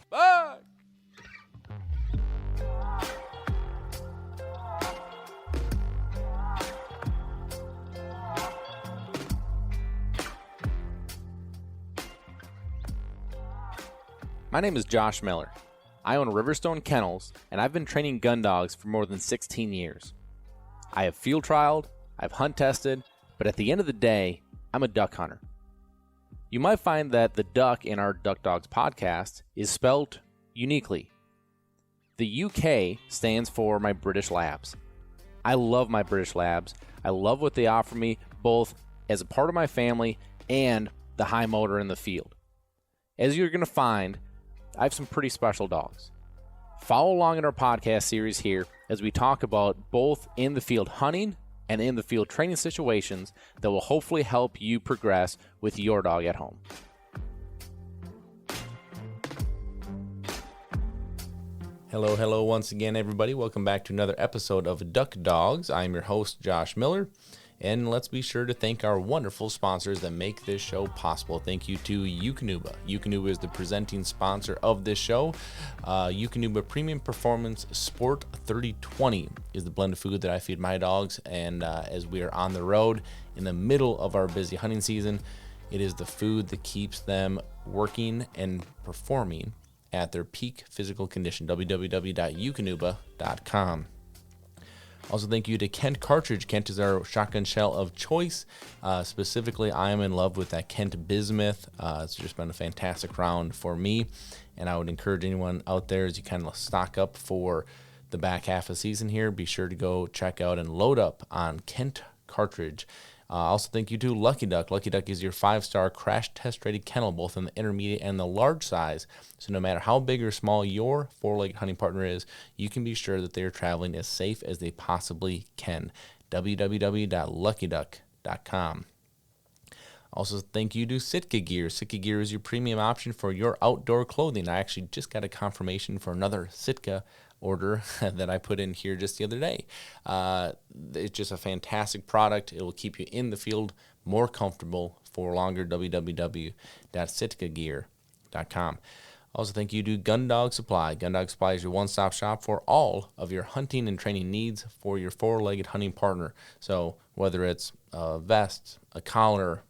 Bye! My name is Josh Miller. I own Riverstone Kennels, and I've been training gun dogs for more than 16 years. I have field trialed, I've hunt tested, but at the end of the day, I'm a duck hunter. You might find that the duck in our Duck Dogs podcast is spelled uniquely. The UK stands for my British Labs. I love my British Labs. I love what they offer me, both as a part of my family and the high motor in the field. As you're going to find, I have some pretty special dogs. Follow along in our podcast series here as we talk about both in the field hunting and in the field training situations that will hopefully help you progress with your dog at home. Hello once again, everybody. Welcome back to another episode of Duck Dogs. I'm your host, Josh Miller. And let's be sure to thank our wonderful sponsors that make this show possible. Thank you to Eukanuba. Eukanuba is the presenting sponsor of this show. Eukanuba Premium Performance Sport 3020 is the blend of food that I feed my dogs. And as we are on the road in the middle of our busy hunting season, it is the food that keeps them working and performing at their peak physical condition. www.eukanuba.com. Also, thank you to Kent Cartridge. Kent is our shotgun shell of choice. Specifically, I am in love with that Kent Bismuth. It's just been a fantastic round for me, and I would encourage anyone out there as you kind of stock up for the back half of the season here, be sure to go check out and load up on Kent Cartridge. Also, thank you to Lucky Duck. Lucky Duck is your 5-star crash test-rated kennel, both in the intermediate and the large size. So no matter how big or small your 4-legged hunting partner is, you can be sure that they are traveling as safe as they possibly can. www.luckyduck.com. Also, thank you to Sitka Gear. Sitka Gear is your premium option for your outdoor clothing. I actually just got a confirmation for another Sitka order that I put in here just the other day. It's just a fantastic product. It will keep you in the field more comfortable for longer. www.sitkagear.com. Also, thank you to Gun Dog Supply. Gun Dog Supply is your one-stop shop for all of your hunting and training needs for your 4-legged hunting partner. So whether it's a vest, a collar,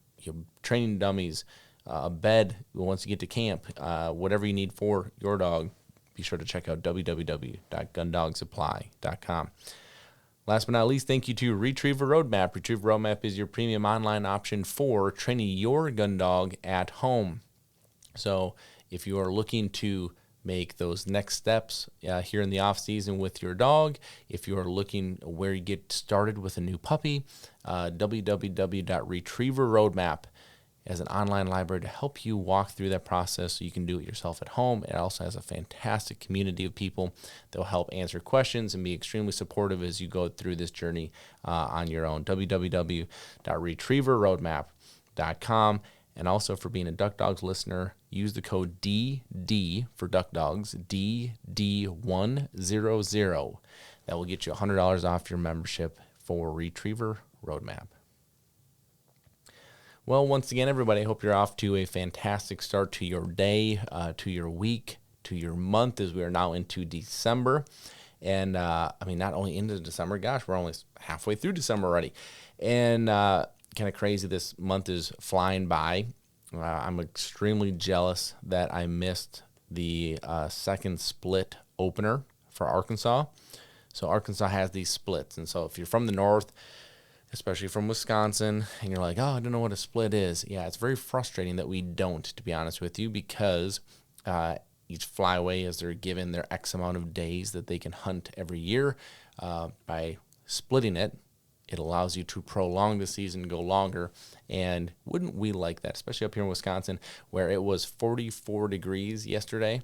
training dummies, a bed once you get to camp, whatever you need for your dog, be sure to check out www.gundogsupply.com. Last but not least, thank you to Retriever Roadmap. Retriever Roadmap is your premium online option for training your gun dog at home. So if you are looking to make those next steps here in the off season with your dog, if you are looking where you get started with a new puppy, www.retrieverroadmap as an online library to help you walk through that process so you can do it yourself at home. It also has a fantastic community of people that will help answer questions and be extremely supportive as you go through this journey on your own. www.retrieverroadmap.com. And also, for being a Duck Dogs listener, use the code DD for Duck Dogs, DD100. That will get you $100 off your membership for Retriever Roadmap. Well, once again, everybody, I hope you're off to a fantastic start to your day, to your week, to your month, as we are now into December. And, not only into December, gosh, we're only halfway through December already. And kind of crazy, this month is flying by. I'm extremely jealous that I missed the second split opener for Arkansas. So Arkansas has these splits. And so if you're from the north, especially from Wisconsin, and you're like, oh, I don't know what a split is. Yeah, it's very frustrating that we don't, to be honest with you, because each flyway, as they're given their X amount of days that they can hunt every year, by splitting it, it allows you to prolong the season, go longer, and wouldn't we like that, especially up here in Wisconsin, where it was 44 degrees yesterday?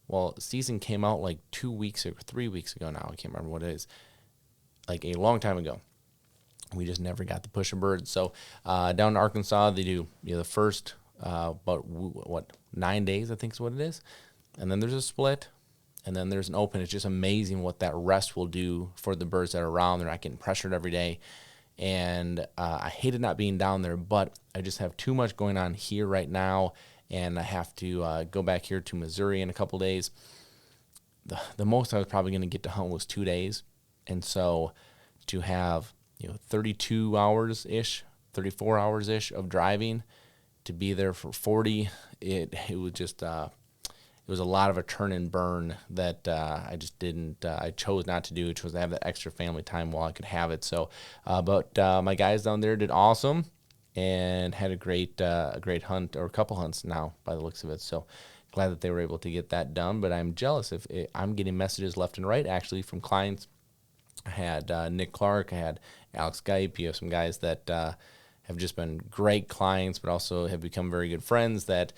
Well, the season came out like 2 weeks or 3 weeks ago now. I can't remember what it is. Like a long time ago. We just never got the push of birds. So down in Arkansas, they do the first, 9 days, I think is what it is. And then there's a split, and then there's an open. It's just amazing what that rest will do for the birds that are around. They're not getting pressured every day. And I hated not being down there, but I just have too much going on here right now. and I have to go back here to Missouri in a couple days. The most I was probably going to get to hunt was 2 days, and so to have 32 hours ish, 34 hours ish of driving to be there for 40, it was just it was a lot of a turn and burn that I just didn't. I chose not to do. I chose to have that extra family time while I could have it. So, but my guys down there did awesome and had a great hunt, or a couple hunts now by the looks of it. So glad that they were able to get that done. But I'm jealous if I'm getting messages left and right actually from clients. I had Nick Clark, I had Alex Geip. You have some guys that have just been great clients, but also have become very good friends that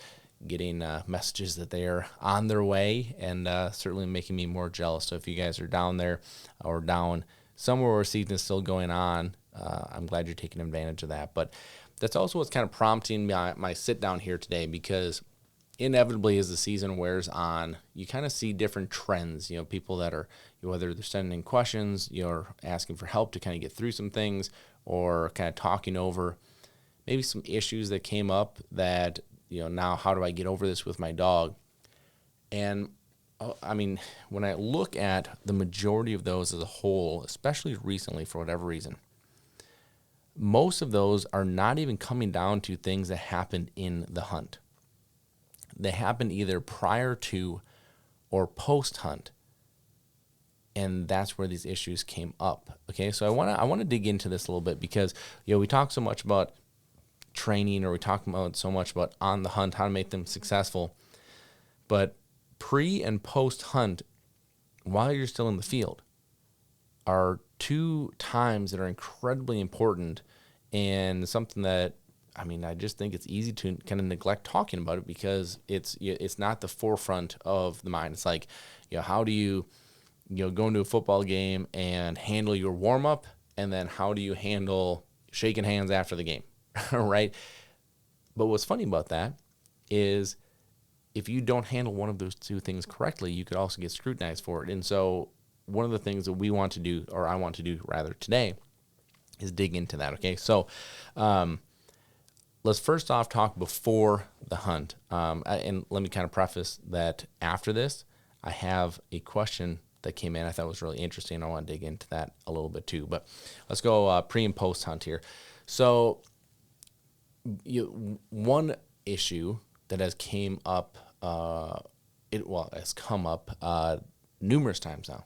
getting messages that they are on their way, and certainly making me more jealous. So if you guys are down there or down somewhere where season is still going on, I'm glad you're taking advantage of that. But that's also what's kind of prompting my sit down here today, because inevitably as the season wears on, you kind of see different trends. People that are, whether they're sending in questions, you're asking for help to kind of get through some things, or kind of talking over maybe some issues that came up that, now how do I get over this with my dog? And I mean, when I look at the majority of those as a whole, especially recently for whatever reason, most of those are not even coming down to things that happened in the hunt. They happened either prior to or post hunt, and that's where these issues came up. Okay, so I want to dig into this a little bit, because we talk so much about training, or we talk about so much about on the hunt, how to make them successful, but pre and post hunt, while you're still in the field, are two times that are incredibly important, and something that, I mean, I just think it's easy to kind of neglect talking about it, because it's not the forefront of the mind. It's like, how do you go into a football game and handle your warm up, and then how do you handle shaking hands after the game, right? But what's funny about that is, if you don't handle one of those two things correctly, you could also get scrutinized for it. And so one of the things that we want to do, or I want to do rather today, is dig into that. Okay, so let's first off talk before the hunt. And let me kind of preface that after this, I have a question that came in I thought was really interesting. I want to dig into that a little bit too. But let's go pre and post hunt here. So one issue that has come up numerous times now,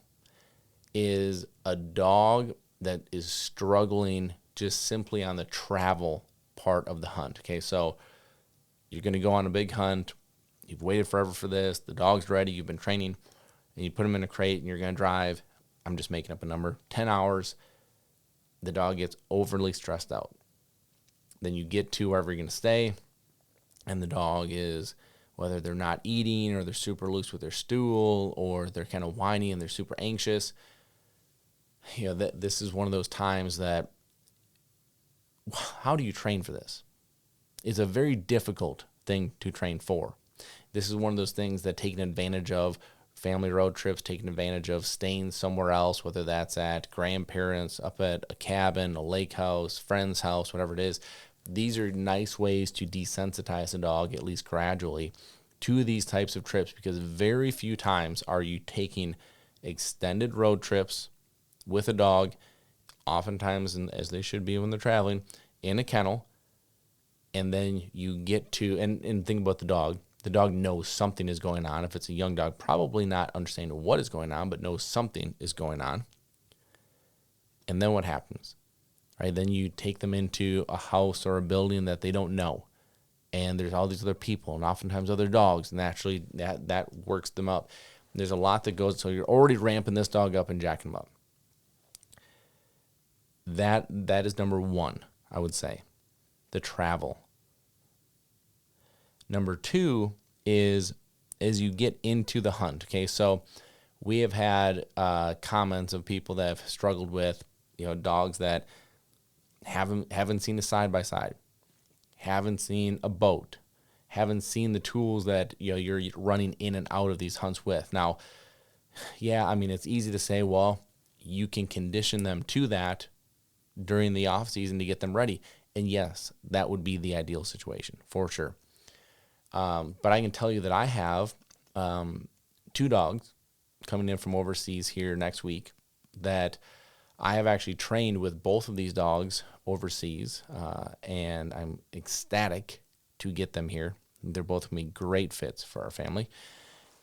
is a dog that is struggling just simply on the travel part of the hunt. Okay, so you're going to go on a big hunt. You've waited forever for this. The dog's ready. You've been training, and you put him in a crate, and you're going to drive, I'm just making up a number, 10 hours. The dog gets overly stressed out. Then you get to wherever you're going to stay, and the dog is, whether they're not eating, or they're super loose with their stool, or they're kind of whiny and they're super anxious. This is one of those times that, how do you train for this? It's a very difficult thing to train for. This is one of those things that, taking advantage of family road trips, taking advantage of staying somewhere else, whether that's at grandparents, up at a cabin, a lake house, friend's house, whatever it is. These are nice ways to desensitize a dog, at least gradually, to these types of trips, because very few times are you taking extended road trips with a dog, oftentimes, and as they should be when they're traveling, in a kennel, and then you get to, and think about the dog. The dog knows something is going on. If it's a young dog, probably not understanding what is going on, but knows something is going on. And then what happens? Right, then you take them into a house or a building that they don't know, and there's all these other people, and oftentimes other dogs. Naturally, that works them up. There's a lot that goes, so you're already ramping this dog up and jacking him up. That is number one, I would say, the travel. Number two is as you get into the hunt. Okay, so we have had comments of people that have struggled with dogs that haven't seen a side-by-side, haven't seen a boat, haven't seen the tools that you're running in and out of these hunts with. Now, yeah, I mean, it's easy to say, well, you can condition them to that during the off season to get them ready. And yes, that would be the ideal situation for sure. But I can tell you that I have 2 dogs coming in from overseas here next week that I have actually trained with both of these dogs overseas, and I'm ecstatic to get them here. They're both going to be great fits for our family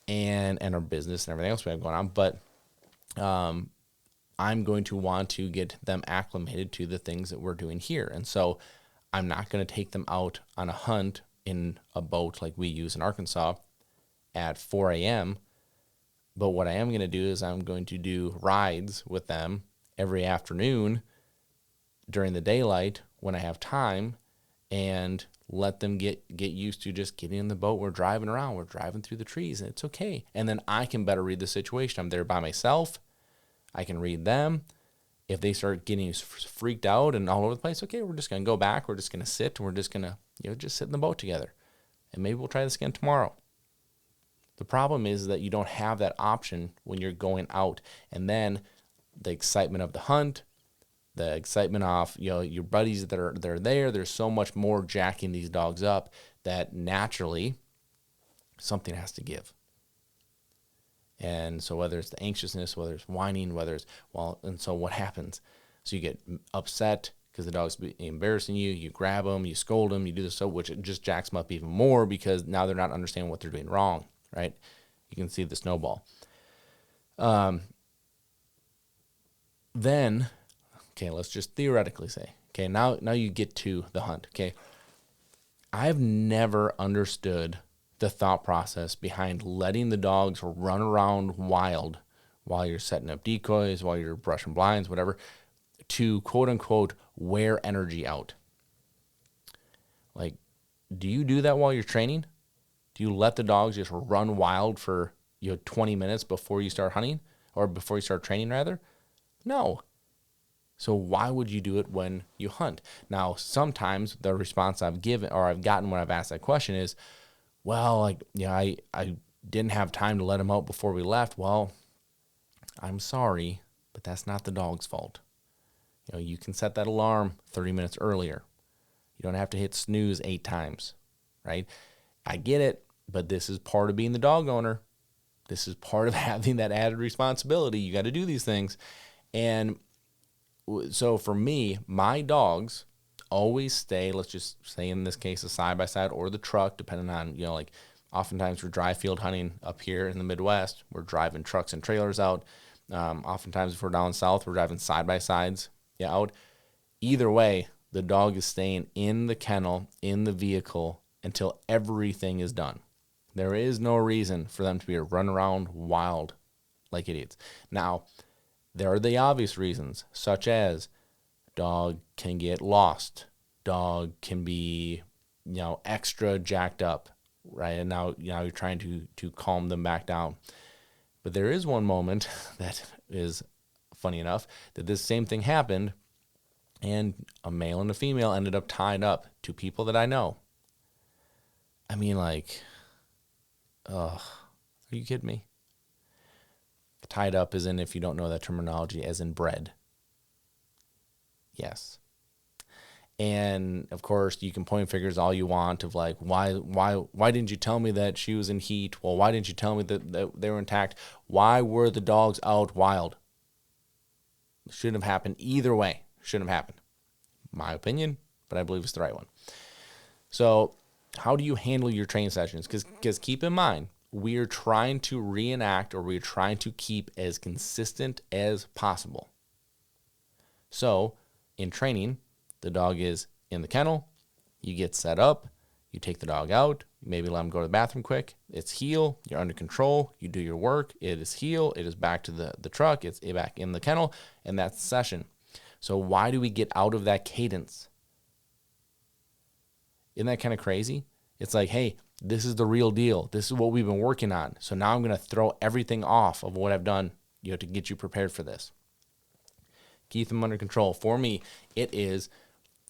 and our business and everything else we have going on. But I'm going to want to get them acclimated to the things that we're doing here. And so I'm not going to take them out on a hunt in a boat like we use in Arkansas at 4 a.m. But what I am going to do is I'm going to do rides with them every afternoon during the daylight when I have time, and let them get used to just getting in the boat. We're driving around. We're driving through the trees, and it's okay. And then I can better read the situation. I'm there by myself. I can read them. If they start getting freaked out and all over the place, okay, we're just going to go back. We're just going to sit, and we're just going to just sit in the boat together. And maybe we'll try this again tomorrow. The problem is that you don't have that option when you're going out. And then the excitement of the hunt, the excitement of your buddies that are there, there's so much more jacking these dogs up that naturally something has to give. And so whether it's the anxiousness, whether it's whining, and so what happens? So you get upset because the dog's embarrassing you, you grab them, you scold them, you do this, which it just jacks them up even more because now they're not understanding what they're doing wrong, right? You can see the snowball. Then, okay, let's just theoretically say, okay, now you get to the hunt, okay? I've never understood the thought process behind letting the dogs run around wild while you're setting up decoys, while you're brushing blinds, whatever, to quote unquote wear energy out. Like, do you do that while you're training? Do you let the dogs just run wild for 20 minutes before you start hunting, or before you start training rather? No. So why would you do it when you hunt? Now, sometimes the response I've gotten when I've asked that question is, well, I didn't have time to let them out before we left. Well, I'm sorry, but that's not the dog's fault. You can set that alarm 30 minutes earlier. You don't have to hit snooze 8 times, right? I get it, but this is part of being the dog owner. This is part of having that added responsibility. You got to do these things. And so for me, my dogs always stay, let's just say in this case, a side-by-side or the truck, depending on, oftentimes we're dry field hunting up here in the Midwest. We're driving trucks and trailers out. Oftentimes if we're down south, we're driving side-by-sides out. Either way, the dog is staying in the kennel, in the vehicle, until everything is done. There is no reason for them to be run around wild like idiots. Now, there are the obvious reasons, such as dog can get lost. Dog can be, extra jacked up, right? And now you're trying to calm them back down. But there is one moment that is funny enough that this same thing happened, and a male and a female ended up tied up, 2 people that I know. I mean, are you kidding me? Tied up as in, if you don't know that terminology, as in bread. Yes. And of course, you can point fingers all you want of why didn't you tell me that she was in heat? Well, why didn't you tell me that they were intact? Why were the dogs out wild? It shouldn't have happened either way. Shouldn't have happened. My opinion, but I believe it's the right one. So how do you handle your training sessions? Because keep in mind, we are trying to reenact, or we're trying to keep as consistent as possible. So in training, the dog is in the kennel, you get set up, you take the dog out, maybe let him go to the bathroom quick, it's heel, you're under control, you do your work, it is heel, it is back to the truck, it's back in the kennel, and that's the session. So why do we get out of that cadence? Isn't that kind of crazy? It's like, hey, this is the real deal. This is what we've been working on. So now I'm going to throw everything off of what I've done, to get you prepared for this. Keep them under control. For me, it is,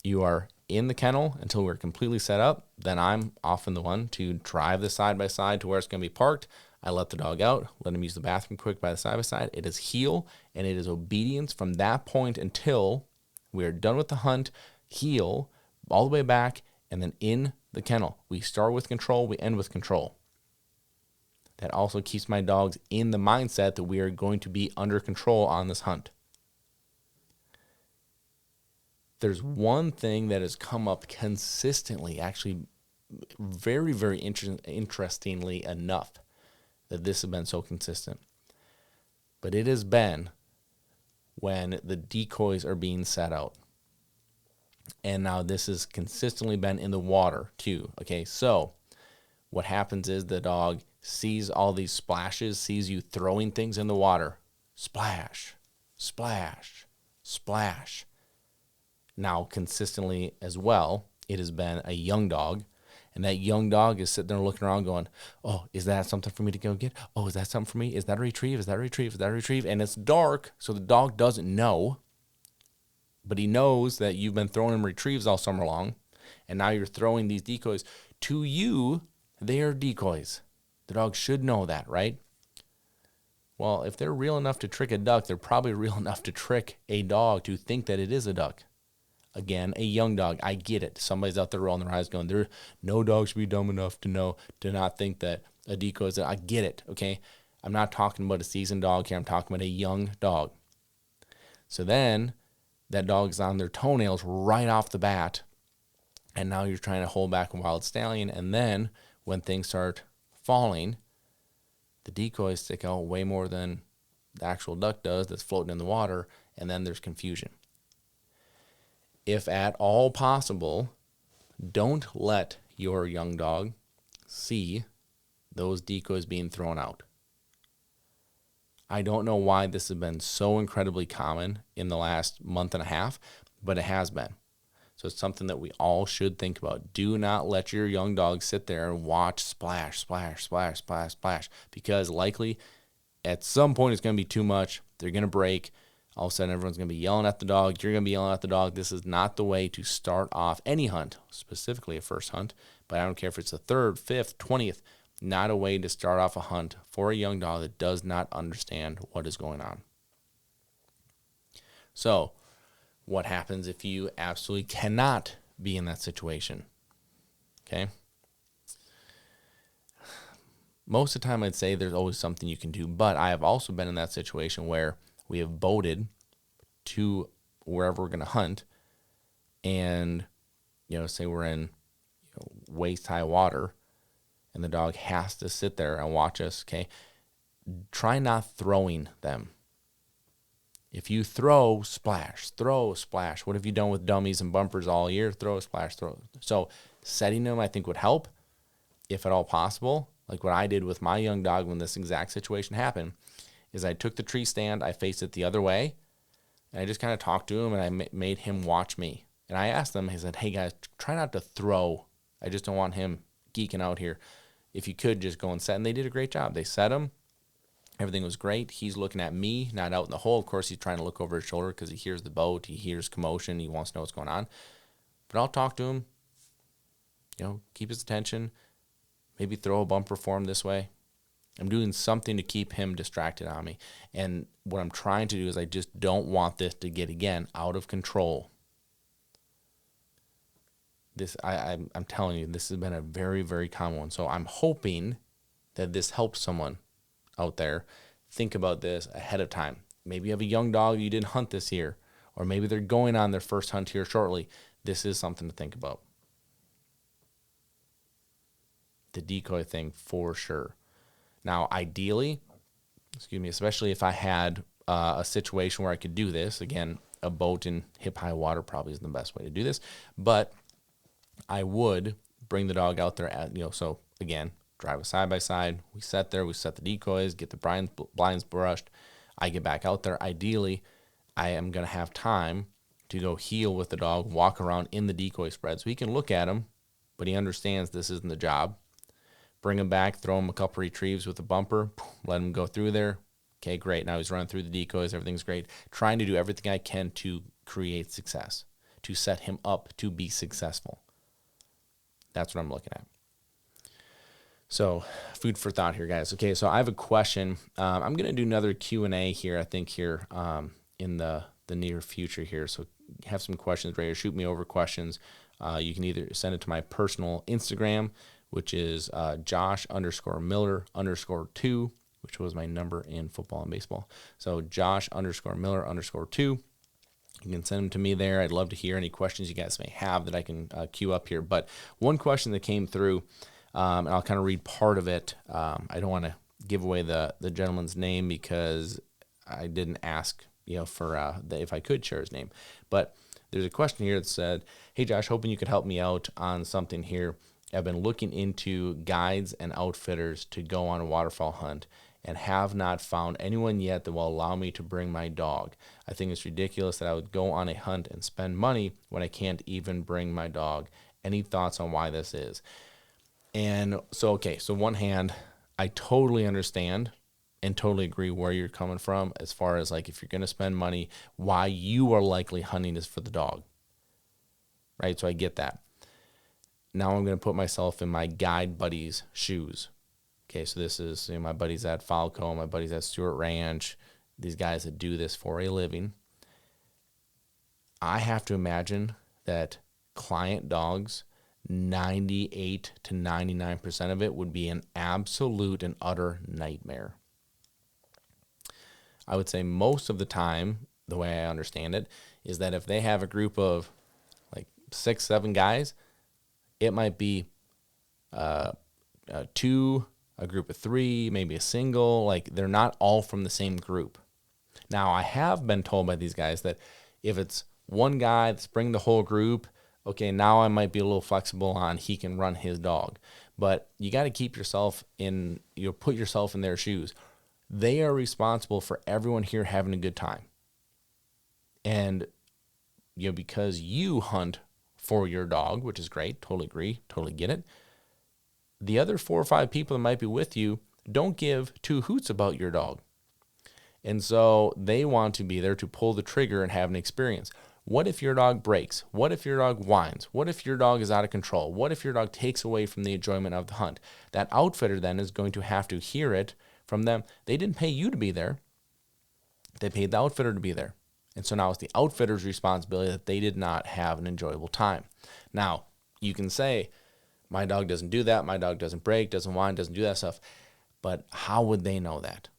you are in the kennel until we're completely set up. Then I'm often the one to drive the side-by-side to where it's going to be parked. I let the dog out, let him use the bathroom quick by the side-by-side. It is heel, and it is obedience from that point until we are done with the hunt, heel, all the way back, and then in the kennel. We start with control, we end with control. That also keeps my dogs in the mindset that we are going to be under control on this hunt. There's one thing that has come up consistently, actually very, very interestingly enough, that this has been so consistent. But it has been when the decoys are being set out. And now this has consistently been in the water too. Okay, so what happens is the dog sees all these splashes, sees you throwing things in the water. Splash, splash, splash. Now consistently as well, it has been a young dog. And that young dog is sitting there looking around going, oh, is that something for me to go get? Oh, is that something for me? Is that a retrieve? Is that a retrieve? Is that a retrieve? And it's dark, so the dog doesn't know. But he knows that you've been throwing him retrieves all summer long. And now you're throwing these decoys. To you, they are decoys. The dog should know that, right? Well, if they're real enough to trick a duck, they're probably real enough to trick a dog to think that it is a duck. Again, a young dog. I get it. Somebody's out there rolling their eyes going, no dog should be dumb enough to not think that a decoy is. I get it, okay? I'm not talking about a seasoned dog here. I'm talking about a young dog. So then that dog's on their toenails right off the bat, and now you're trying to hold back a wild stallion, and then when things start falling, the decoys stick out way more than the actual duck does that's floating in the water, and then there's confusion. If at all possible, don't let your young dog see those decoys being thrown out. I don't know why this has been so incredibly common in the last month and a half, but it has been. So it's something that we all should think about. Do not let your young dog sit there and watch splash, splash, splash, splash, splash, because likely at some point it's going to be too much. They're going to break. All of a sudden, everyone's going to be yelling at the dog. You're going to be yelling at the dog. This is not the way to start off any hunt, specifically a first hunt. But I don't care if it's the 3rd, 5th, 20th, not a way to start off a hunt for a young dog that does not understand what is going on. So, what happens if you absolutely cannot be in that situation? Okay? Most of the time, I'd say there's always something you can do. But I have also been in that situation where we have boated to wherever we're going to hunt, and say we're in waist high water, and the dog has to sit there and watch us. Okay, try not throwing them. If you throw, splash, throw, splash. What have you done with dummies and bumpers all year? Throw, splash, throw. So setting them, I think, would help, if at all possible. Like what I did with my young dog when this exact situation happened, is I took the tree stand, I faced it the other way, and I just kind of talked to him, and I made him watch me. And I asked them, I said, hey guys, try not to throw. I just don't want him geeking out here. If you could, just go and set. And they did a great job. They set him. Everything was great. He's looking at me, not out in the hole. Of course, he's trying to look over his shoulder because he hears the boat. He hears commotion. He wants to know what's going on. But I'll talk to him, keep his attention, maybe throw a bumper for him this way. I'm doing something to keep him distracted on me. And what I'm trying to do is I just don't want this to get, again, out of control. I'm telling you, this has been a very, very common one. So I'm hoping that this helps someone out there think about this ahead of time. Maybe you have a young dog you didn't hunt this year, or maybe they're going on their first hunt here shortly. This is something to think about. The decoy thing for sure. Now, ideally, especially if I had a situation where I could do this, again, a boat in hip-high water probably isn't the best way to do this, but I would bring the dog out there so again, drive a side-by-side, we set the decoys, get the blinds brushed, I get back out there. Ideally, I am going to have time to go heel with the dog, walk around in the decoy spread so he can look at him, but he understands this isn't the job. Bring him back, throw him a couple retrieves with a bumper, let him go through there. Okay, great. Now he's running through the decoys. Everything's great. Trying to do everything I can to create success, to set him up to be successful. That's what I'm looking at. So food for thought here, guys. Okay, so I have a question. I'm going to do another Q&A here, I think, here in the near future here. So have some questions ready to shoot me over questions. You can either send it to my personal Instagram, which is Josh_Miller_2, which was my number in football and baseball. So Josh_Miller_2. You can send them to me there. I'd love to hear any questions you guys may have that I can queue up here. But one question that came through, and I'll kind of read part of it. I don't want to give away the gentleman's name because I didn't ask, for if I could share his name. But there's a question here that said, "Hey Josh, hoping you could help me out on something here. I've been looking into guides and outfitters to go on a waterfowl hunt and have not found anyone yet that will allow me to bring my dog. I think it's ridiculous that I would go on a hunt and spend money when I can't even bring my dog. Any thoughts on why this is?" And so, one hand, I totally understand and totally agree where you're coming from as far as like if you're going to spend money, why you are likely hunting is for the dog, right? So I get that. Now I'm going to put myself in my guide buddy's shoes. Okay, so this is my buddies at Falco, my buddies at Stewart Ranch, these guys that do this for a living. I have to imagine that client dogs, 98 to 99% of it would be an absolute and utter nightmare. I would say most of the time, the way I understand it, is that if they have a group of like 6, 7 guys, it might be two, a group of 3, maybe a single. Like they're not all from the same group. Now, I have been told by these guys that if it's one guy that's bringing the whole group, okay, now I might be a little flexible on he can run his dog. But you got to keep yourself in, put yourself in their shoes. They are responsible for everyone here having a good time. And, because you hunt for your dog, which is great, totally agree, totally get it. The other 4 or 5 people that might be with you don't give 2 hoots about your dog. And so they want to be there to pull the trigger and have an experience. What if your dog breaks? What if your dog whines? What if your dog is out of control? What if your dog takes away from the enjoyment of the hunt? That outfitter then is going to have to hear it from them. They didn't pay you to be there. They paid the outfitter to be there. And so now it's the outfitter's responsibility that they did not have an enjoyable time. Now, you can say, my dog doesn't do that. My dog doesn't break, doesn't whine, doesn't do that stuff. But how would they know that?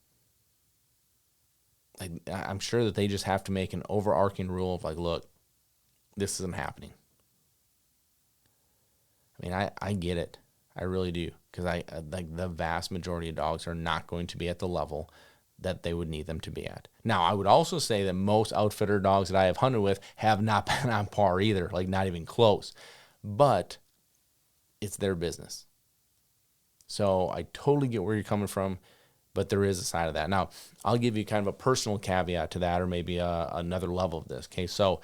I'm sure that they just have to make an overarching rule of like, look, this isn't happening. I mean, I get it. I really do. Because I like the vast majority of dogs are not going to be at the level that they would need them to be at. Now, I would also say that most outfitter dogs that I have hunted with have not been on par either, like not even close. But it's their business. So I totally get where you're coming from, but there is a side of that. Now, I'll give you kind of a personal caveat to that, or maybe another level of this. Okay, so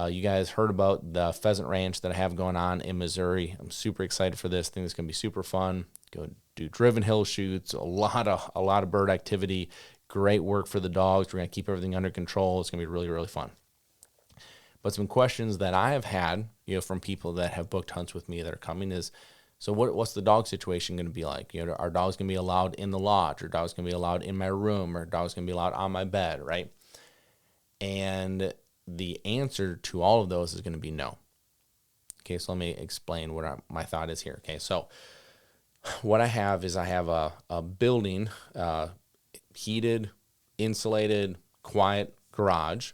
you guys heard about the pheasant ranch that I have going on in Missouri. I'm super excited for this. I think it's going to be super fun. Go do driven hill shoots, a lot of bird activity, great work for the dogs. We're going to keep everything under control. It's going to be really, really fun. But some questions that I have had, from people that have booked hunts with me that are coming is, so what's the dog situation going to be like? Are dogs going to be allowed in the lodge? Are dogs going to be allowed in my room? Or are dogs going to be allowed on my bed, right? And the answer to all of those is going to be no. Okay, so let me explain what my thought is here. Okay, so what I have is a building, heated, insulated, quiet garage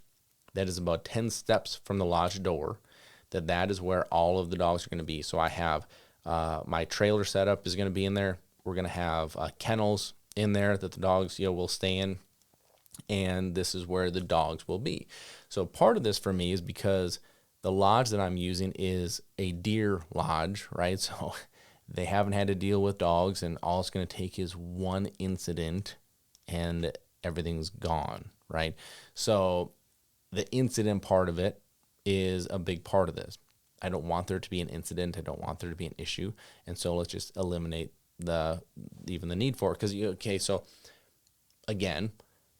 that is about 10 steps from the lodge door. That is where all of the dogs are going to be. So I have my trailer setup is going to be in there. We're going to have kennels in there that the dogs will stay in, and this is where the dogs will be. So part of this for me is because the lodge that I'm using is a deer lodge, right? So they haven't had to deal with dogs, and all it's going to take is one incident and everything's gone, right? So the incident part of it is a big part of this. I don't want there to be an incident. I don't want there to be an issue. And so let's just eliminate even the need for it. Because, so again,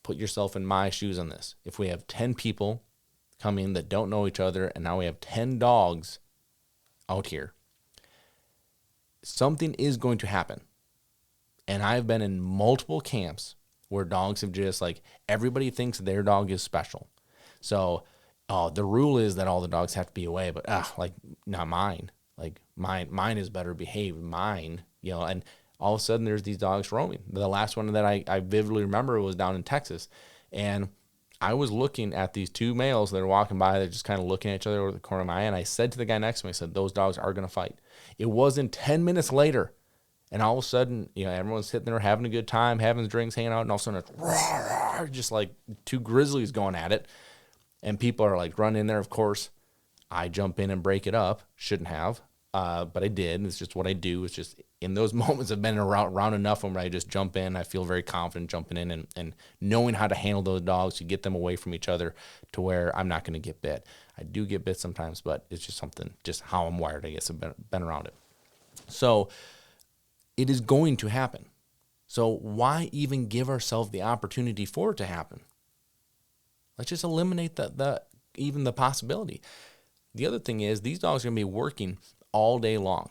put yourself in my shoes on this. If we have 10 people come in that don't know each other, and now we have 10 dogs out here, something is going to happen. And I've been in multiple camps where dogs have just everybody thinks their dog is special. So oh, the rule is that all the dogs have to be away, but like not mine. Like mine is better behaved. Mine, and all of a sudden there's these dogs roaming. The last one that I vividly remember was down in Texas, and I was looking at these two males that are walking by. They're just kind of looking at each other over the corner of my eye, and I said to the guy next to me, I said, those dogs are going to fight. It wasn't 10 minutes later, and all of a sudden, everyone's sitting there having a good time, having drinks, hanging out, and all of a sudden it's just like two grizzlies going at it. And people are like running in there. Of course, I jump in and break it up. Shouldn't have, but I did. It's just what I do. It's just in those moments I've been around enough when I just jump in. I feel very confident jumping in and knowing how to handle those dogs to get them away from each other to where I'm not going to get bit. I do get bit sometimes, but it's just something, just how I'm wired, I guess. I've been around it. So it is going to happen. So why even give ourselves the opportunity for it to happen? Let's just eliminate even the possibility. The other thing is these dogs are going to be working all day long.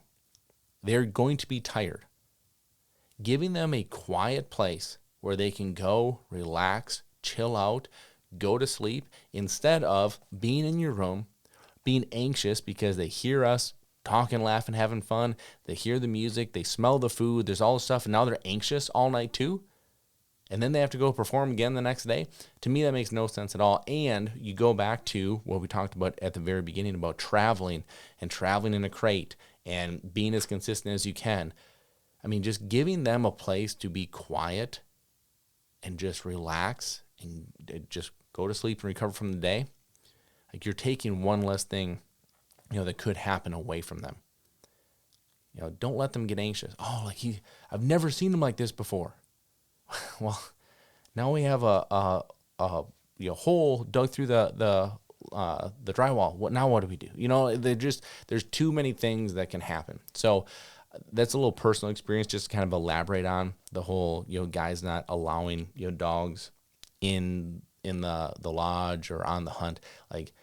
They're going to be tired. Giving them a quiet place where they can go, relax, chill out, go to sleep, instead of being in your room, being anxious because they hear us talking, laughing, having fun. They hear the music, they smell the food, there's all this stuff, and now they're anxious all night too. And then they have to go perform again the next day. To me, that makes no sense at all. And you go back to what we talked about at the very beginning about traveling and traveling in a crate and being as consistent as you can. I mean, just giving them a place to be quiet and just relax and just go to sleep and recover from the day. Like, you're taking one less thing, that could happen away from them. Don't let them get anxious. Oh, I've never seen him like this before. Well, now we have a hole dug through the drywall. What do we do? There's too many things that can happen. So that's a little personal experience, just to kind of elaborate on the whole, guys not allowing, dogs in the lodge or on the hunt. Like,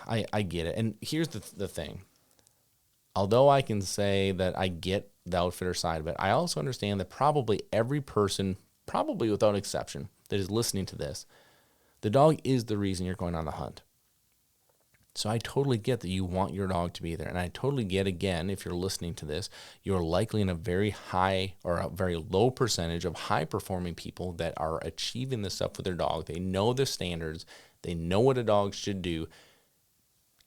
I get it. And here's the thing. Although I can say that I get the outfitter side of it, I also understand that probably every person, probably without exception, that is listening to this, the dog is the reason you're going on the hunt. So I totally get that you want your dog to be there. And I totally get, again, if you're listening to this, you're likely in a very high or a very low percentage of high-performing people that are achieving this stuff with their dog. They know the standards. They know what a dog should do.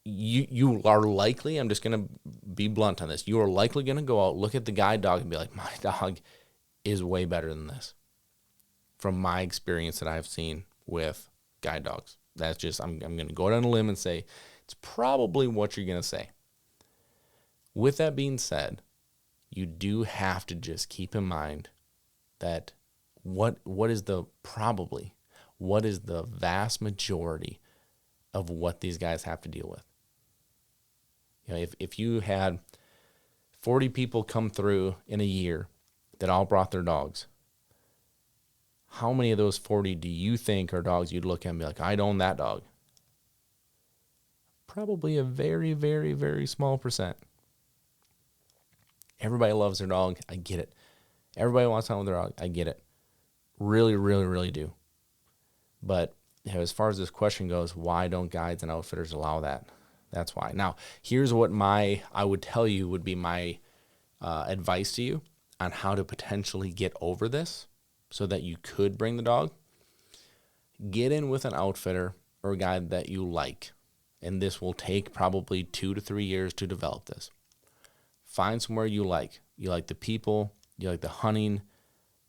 You are likely, I'm just going to be blunt on this, you are likely going to go out, look at the guide dog and be like, my dog is way better than this. From my experience that I've seen with guide dogs. That's just, I'm going to go down a limb and say, it's probably what you're going to say. With that being said, you do have to just keep in mind that what is the vast majority of what these guys have to deal with. If you had 40 people come through in a year that all brought their dogs, how many of those 40 do you think are dogs you'd look at and be like, I'd own that dog? Probably a very, very, very small percent. Everybody loves their dog. I get it. Everybody wants to hunt with their dog. I get it. Really, really, really do. But as far as this question goes, why don't guides and outfitters allow that? That's why. Now, here's what I would tell you would be my advice to you on how to potentially get over this so that you could bring the dog. Get in with an outfitter or a guide that you like. And this will take probably 2 to 3 years to develop this. Find somewhere you like. You like the people. You like the hunting.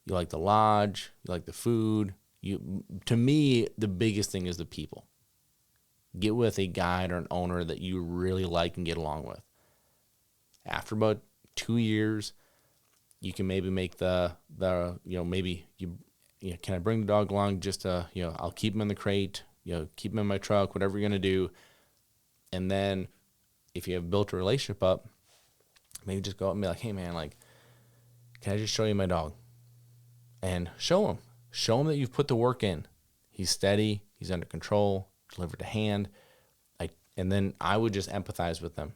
You like the lodge. You like the food. To me, the biggest thing is the people. Get with a guide or an owner that you really like and get along with. After about 2 years, you can maybe make can I bring the dog along just to, I'll keep him in the crate, keep him in my truck, whatever you're going to do. And then if you have built a relationship up, maybe just go out and be like, hey man, can I just show you my dog? And show him that you've put the work in. He's steady, he's under control, delivered to hand. And then I would just empathize with them.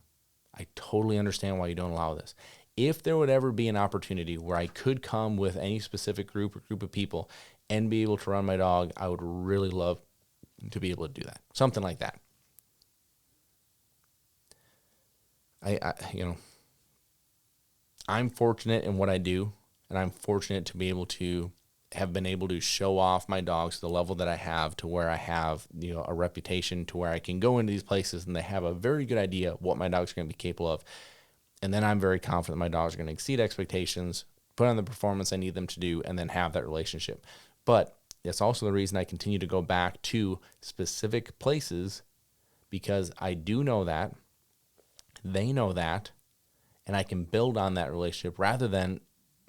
I totally understand why you don't allow this. If there would ever be an opportunity where I could come with any specific group of people and be able to run my dog, I would really love to be able to do that. Something like that. I'm fortunate in what I do, and I'm fortunate to be able to have been able to show off my dogs to the level that I have, to where I have, a reputation, to where I can go into these places and they have a very good idea what my dogs are going to be capable of. And then I'm very confident my dogs are going to exceed expectations, put on the performance I need them to do, and then have that relationship. But it's also the reason I continue to go back to specific places, because I do know that, they know that, and I can build on that relationship rather than,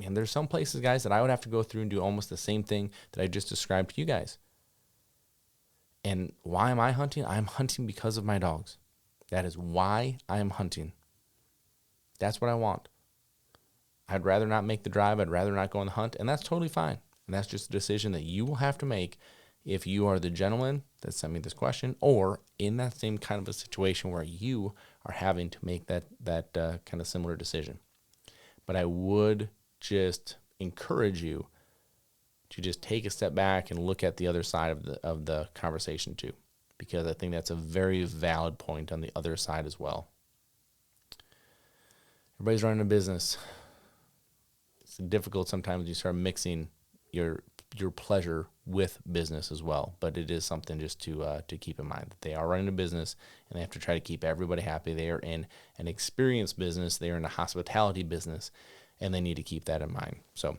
and there's some places, guys, that I would have to go through and do almost the same thing that I just described to you guys. And why am I hunting? I'm hunting because of my dogs. That is why I am hunting. That's what I want. I'd rather not make the drive. I'd rather not go on the hunt, and that's totally fine. And that's just a decision that you will have to make if you are the gentleman that sent me this question, or in that same kind of a situation where you are having to make that kind of similar decision. But I would just encourage you to just take a step back and look at the other side of the conversation too, because I think that's a very valid point on the other side as well. Everybody's running a business. It's difficult sometimes when you start mixing your pleasure with business as well, but it is something just to keep in mind that they are running a business and they have to try to keep everybody happy. They are in an experience business. They are in a hospitality business, and they need to keep that in mind. So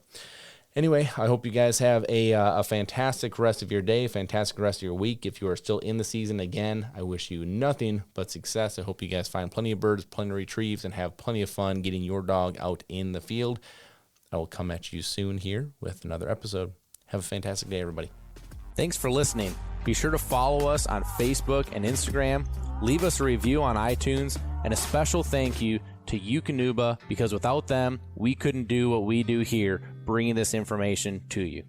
anyway, I hope you guys have a fantastic rest of your day, fantastic rest of your week. If you are still in the season, again, I wish you nothing but success. I hope you guys find plenty of birds, plenty of retrieves, and have plenty of fun getting your dog out in the field. I will come at you soon here with another episode. Have a fantastic day, everybody. Thanks for listening. Be sure to follow us on Facebook and Instagram. Leave us a review on iTunes, and a special thank you to DUK, because without them, we couldn't do what we do here, bringing this information to you.